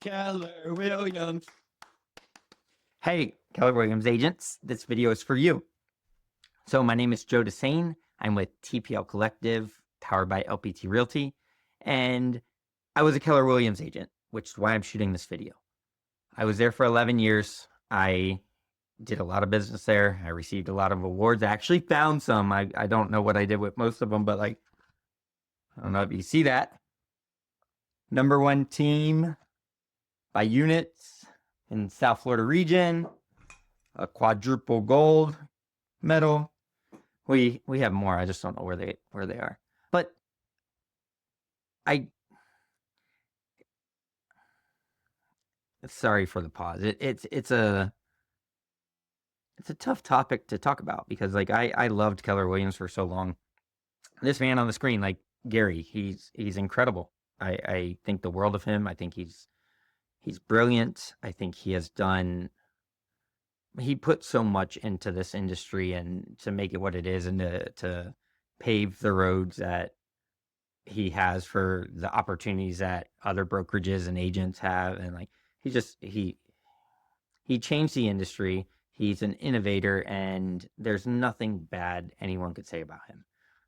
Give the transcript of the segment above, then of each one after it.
Keller Williams. Hey, Keller Williams agents, this video is for you. So my name is Joe Desane. I'm with TPL Collective, powered by LPT Realty, and I was a Keller Williams agent, which is why I'm shooting this video. I was there for 11 years. I did a lot of business there. I received a lot of awards. I actually found some. I don't know what I did with most of them, but I don't know if you see that. #1 team by units in South Florida region, a quadruple gold medal. We have more. I just don't know where they are. But sorry for the pause. It's a tough topic to talk about because I loved Keller Williams for so long. This man on the screen, like Gary, he's incredible. I think the world of him. I think he's brilliant. I think he put so much into this industry and to make it what it is and to pave the roads that he has for the opportunities that other brokerages and agents have. And he changed the industry. He's an innovator, and there's nothing bad anyone could say about him.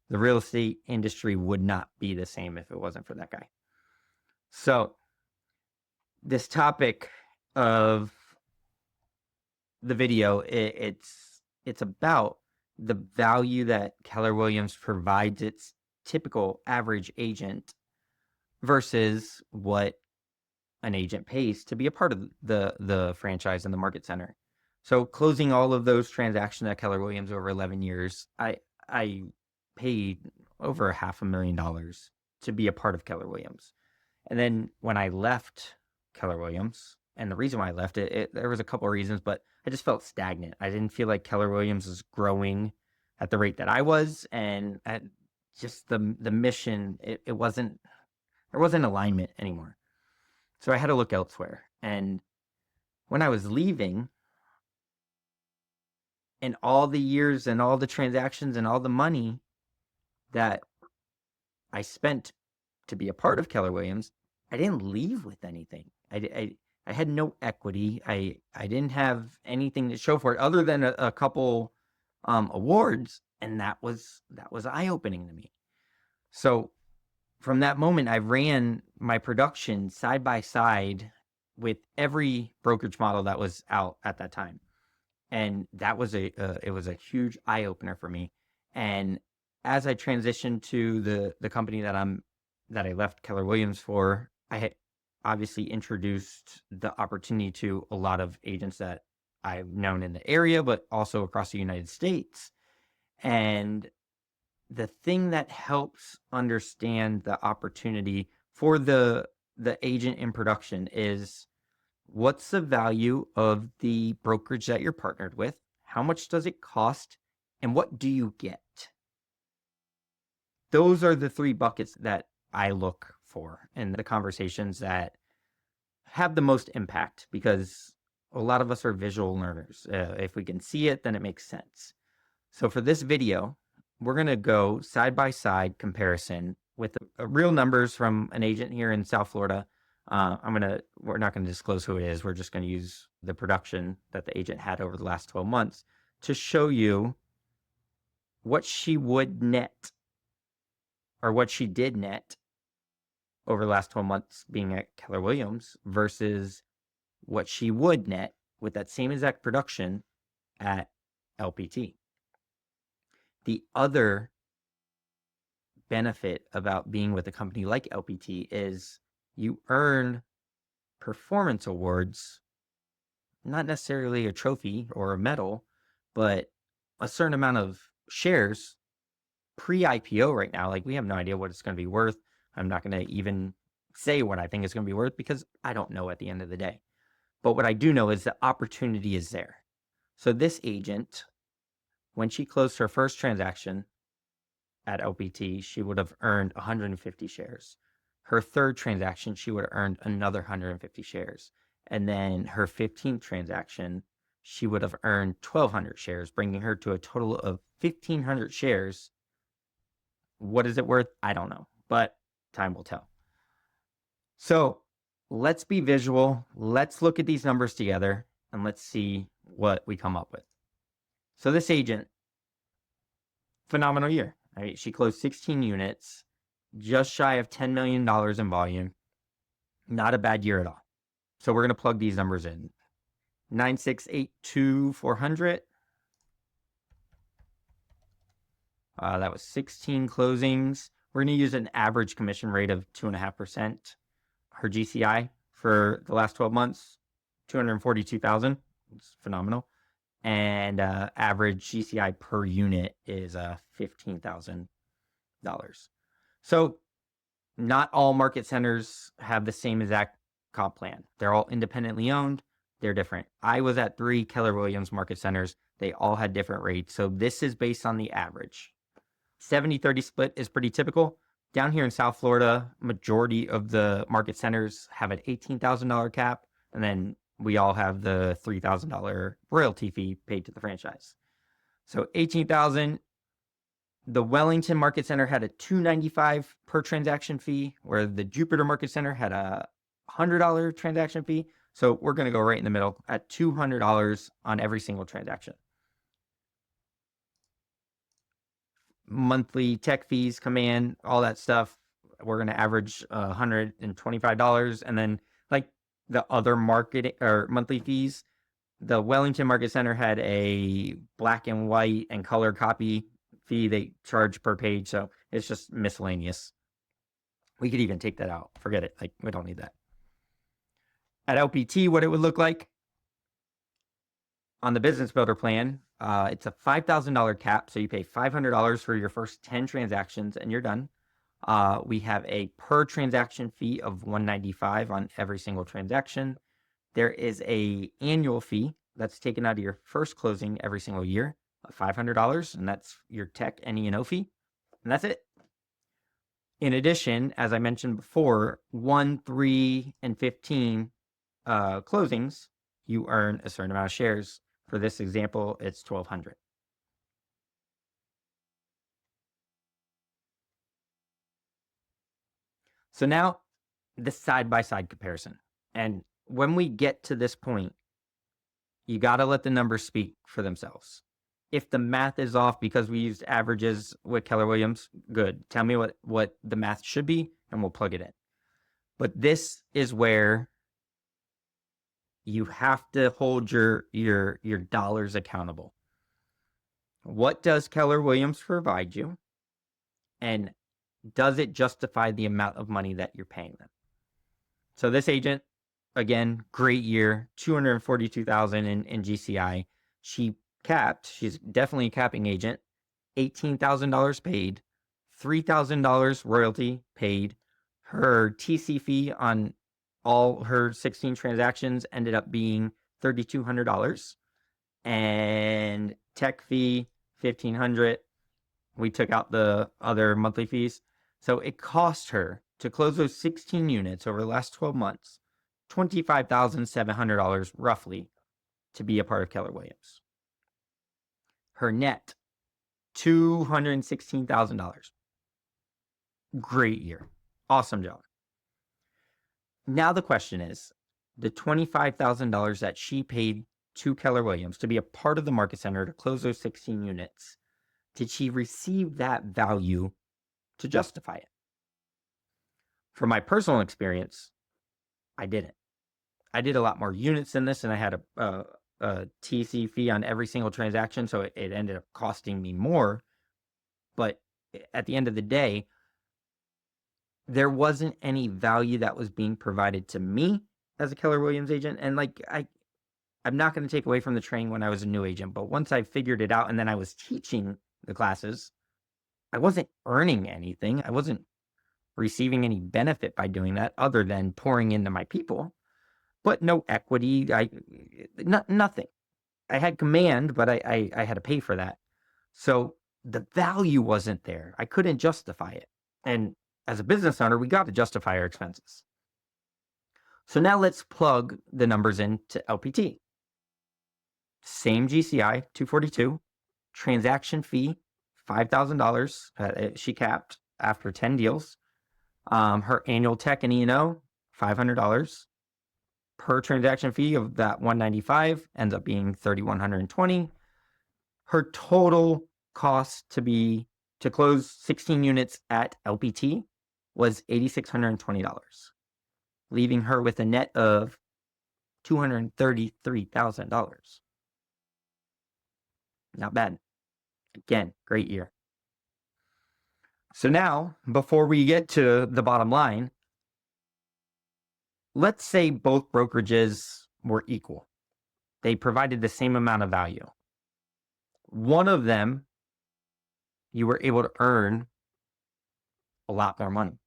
The real estate industry would not be the same if it wasn't for that guy. So this topic of the video, it's about the value that Keller Williams provides its typical average agent versus what an agent pays to be a part of the franchise and the market center. So closing all of those transactions at Keller Williams over 11 years, I paid over $500,000 to be a part of Keller Williams. And then when I left Keller Williams, and the reason why I left there was a couple of reasons, but I just felt stagnant. I didn't feel like Keller Williams was growing at the rate that I was, and at just the mission, there wasn't alignment anymore. So I had to look elsewhere. And when I was leaving, and all the years and all the transactions and all the money that I spent to be a part of Keller Williams, I didn't leave with anything. I had no equity. I didn't have anything to show for it other than a couple awards, and that was eye-opening to me. So from that moment, I ran my production side by side with every brokerage model that was out at that time, and that was it was a huge eye-opener for me. And as I transitioned to the company that I left Keller Williams for, I had obviously introduced the opportunity to a lot of agents that I've known in the area, but also across the United States. And the thing that helps understand the opportunity for the agent in production is, what's the value of the brokerage that you're partnered with? How much does it cost? And what do you get? Those are the three buckets that I look for in the conversations that have the most impact, because a lot of us are visual learners. If we can see it, then it makes sense. So for this video, we're going to go side by side comparison with real numbers from an agent here in South Florida. We're not going to disclose who it is. We're just going to use the production that the agent had over the last 12 months to show you what she would net, or what she did net over the last 12 months being at Keller Williams versus what she would net with that same exact production at LPT. The other benefit about being with a company like LPT is you earn performance awards, not necessarily a trophy or a medal, but a certain amount of shares pre-IPO right now. Like, we have no idea what it's going to be worth. I'm not going to even say what I think it's going to be worth because I don't know at the end of the day. But what I do know is the opportunity is there. So this agent, when she closed her first transaction at LPT, she would have earned 150 shares. Her third transaction, she would have earned another 150 shares. And then her 15th transaction, she would have earned 1,200 shares, bringing her to a total of 1,500 shares. What is it worth? I don't know, but time will tell. So let's be visual. Let's look at these numbers together and let's see what we come up with. So this agent, phenomenal year. Right? She closed 16 units, just shy of $10 million in volume. Not a bad year at all. So we're going to plug these numbers in. 9,682,400. That was 16 closings. We're going to use an average commission rate of 2.5%. Her GCI for the last 12 months, 242,000. It's phenomenal. And average GCI per unit is $15,000. So not all market centers have the same exact comp plan. They're all independently owned. They're different. I was at 3 Keller Williams market centers. They all had different rates. So this is based on the average. 70-30 split is pretty typical. Down here in South Florida, majority of the market centers have an $18,000 cap, and then we all have the $3,000 royalty fee paid to the franchise. So $18,000. The Wellington Market Center had a $295 per transaction fee, where the Jupiter Market Center had a $100 transaction fee. So we're going to go right in the middle at $200 on every single transaction. Monthly tech fees come in, all that stuff. We're going to average $125. And then like the other market or monthly fees, the Wellington Market Center had a black and white and color copy fee they charge per page. So it's just miscellaneous. We could even take that out. Forget it. Like, we don't need that. At LPT, what it would look like on the business builder plan, it's a $5,000 cap. So you pay $500 for your first 10 transactions and you're done. We have a per transaction fee of $195 on every single transaction. There is a annual fee that's taken out of your first closing every single year of $500, and that's your tech and E&O fee, and that's it. In addition, as I mentioned before, 1, 3, and 15 closings, you earn a certain amount of shares. For this example, it's 1,200. So now the side-by-side comparison. And when we get to this point, you got to let the numbers speak for themselves. If the math is off because we used averages with Keller Williams, good. Tell me what the math should be and we'll plug it in. But this is where you have to hold your dollars accountable. What does Keller Williams provide you? And does it justify the amount of money that you're paying them? So this agent, again, great year, $242,000 in GCI. She's definitely a capping agent, $18,000 paid, $3,000 royalty paid. Her TC fee on all her 16 transactions ended up being $3,200, and tech fee $1,500. We took out the other monthly fees. So it cost her to close those 16 units over the last 12 months, $25,700 roughly, to be a part of Keller Williams. Her net, $216,000. Great year. Awesome job. Now the question is, the $25,000 that she paid to Keller Williams to be a part of the market center to close those 16 units, did she receive that value to justify it? From my personal experience, I didn't. I did a lot more units than this, and I had a TC fee on every single transaction, so it ended up costing me more. But at the end of the day, there wasn't any value that was being provided to me as a Keller Williams agent. And like, I'm not going to take away from the training when I was a new agent, but once I figured it out and then I was teaching the classes, I wasn't earning anything. I wasn't receiving any benefit by doing that other than pouring into my people, but no equity. Nothing. I had command, but I had to pay for that. So the value wasn't there. I couldn't justify it. And as a business owner, we got to justify our expenses. So now let's plug the numbers into LPT. Same GCI, 242, transaction fee, $5,000. She capped after 10 deals. Her annual tech and E&O, $500 per transaction fee of that $195 ends up being $3,120. Her total cost to close 16 units at LPT was $8,620, leaving her with a net of $233,000. Not bad. Again, great year. So now, before we get to the bottom line, let's say both brokerages were equal. They provided the same amount of value. One of them, you were able to earn a lot more money.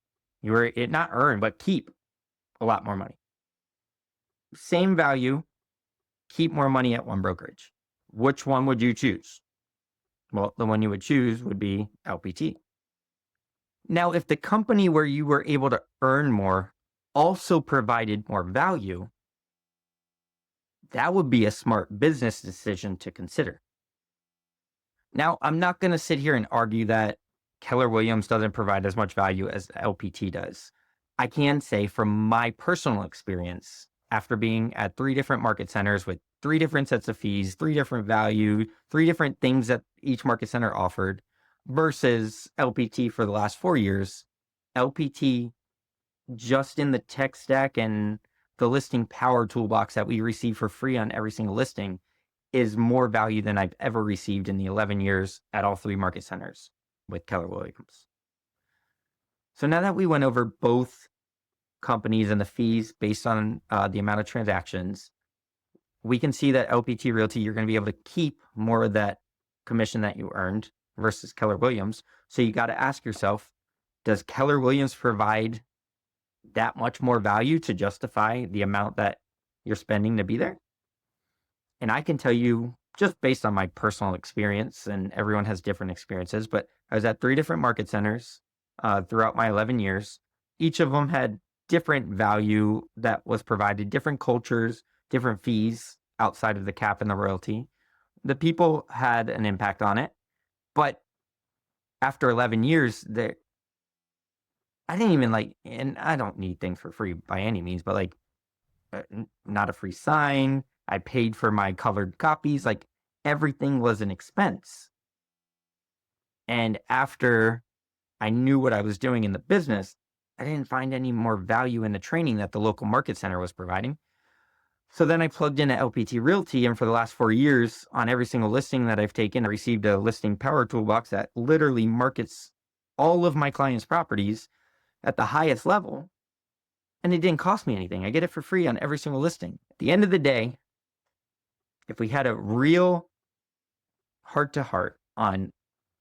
You were not earn, but keep a lot more money. Same value, keep more money at one brokerage. Which one would you choose? Well, the one you would choose would be LPT. Now, if the company where you were able to earn more also provided more value, that would be a smart business decision to consider. Now, I'm not going to sit here and argue that Keller Williams doesn't provide as much value as LPT does. I can say from my personal experience, after being at 3 different market centers with 3 different sets of fees, 3 different value, 3 different things that each market center offered, versus LPT for the last 4 years, LPT, just in the tech stack and the listing power toolbox that we receive for free on every single listing, is more value than I've ever received in the 11 years at all 3 market centers with Keller Williams. So now that we went over both companies and the fees based on the amount of transactions, we can see that LPT Realty, you're going to be able to keep more of that commission that you earned versus Keller Williams. So you got to ask yourself, does Keller Williams provide that much more value to justify the amount that you're spending to be there? And I can tell you, just based on my personal experience, and everyone has different experiences, but I was at 3 different market centers throughout my 11 years. Each of them had different value that was provided, different cultures, different fees outside of the cap and the royalty. The people had an impact on it. But after 11 years, I didn't even and I don't need things for free by any means, but not a free sign. I paid for my colored copies. Everything was an expense. And after I knew what I was doing in the business, I didn't find any more value in the training that the local market center was providing. So then I plugged into LPT Realty, and for the last 4 years, on every single listing that I've taken, I received a listing power toolbox that literally markets all of my clients' properties at the highest level, and it didn't cost me anything. I get it for free on every single listing. At the end of the day, if we had a real heart-to-heart on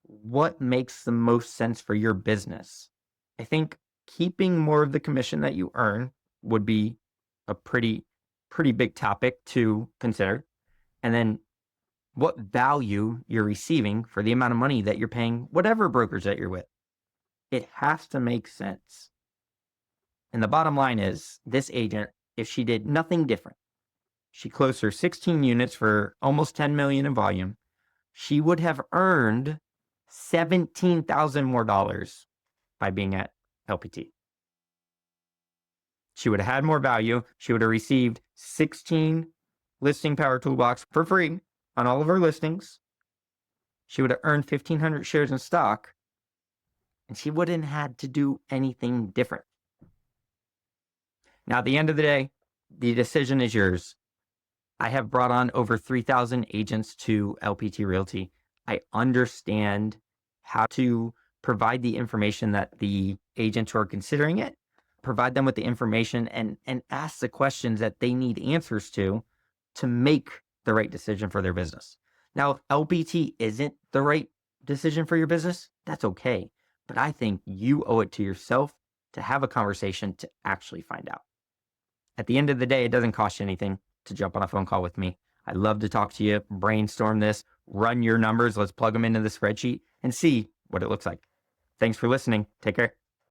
what makes the most sense for your business, I think keeping more of the commission that you earn would be a pretty big topic to consider. And then what value you're receiving for the amount of money that you're paying whatever brokerage that you're with. It has to make sense. And the bottom line is, this agent, if she did nothing different, she closed her 16 units for almost $10 million in volume, she would have earned $17,000 more by being at LPT. She would have had more value. She would have received 16 listing power toolbox for free on all of her listings. She would have earned 1,500 shares in stock, and she wouldn't have had to do anything different. Now, at the end of the day, the decision is yours. I have brought on over 3,000 agents to LPT Realty. I understand how to provide the information that the agents who are considering it, provide them with the information and ask the questions that they need answers to make the right decision for their business. Now, if LPT isn't the right decision for your business, that's okay. But I think you owe it to yourself to have a conversation to actually find out. At the end of the day, it doesn't cost you anything to jump on a phone call with me. I'd love to talk to you, brainstorm this, run your numbers, let's plug them into the spreadsheet and see what it looks like. Thanks for listening. Take care.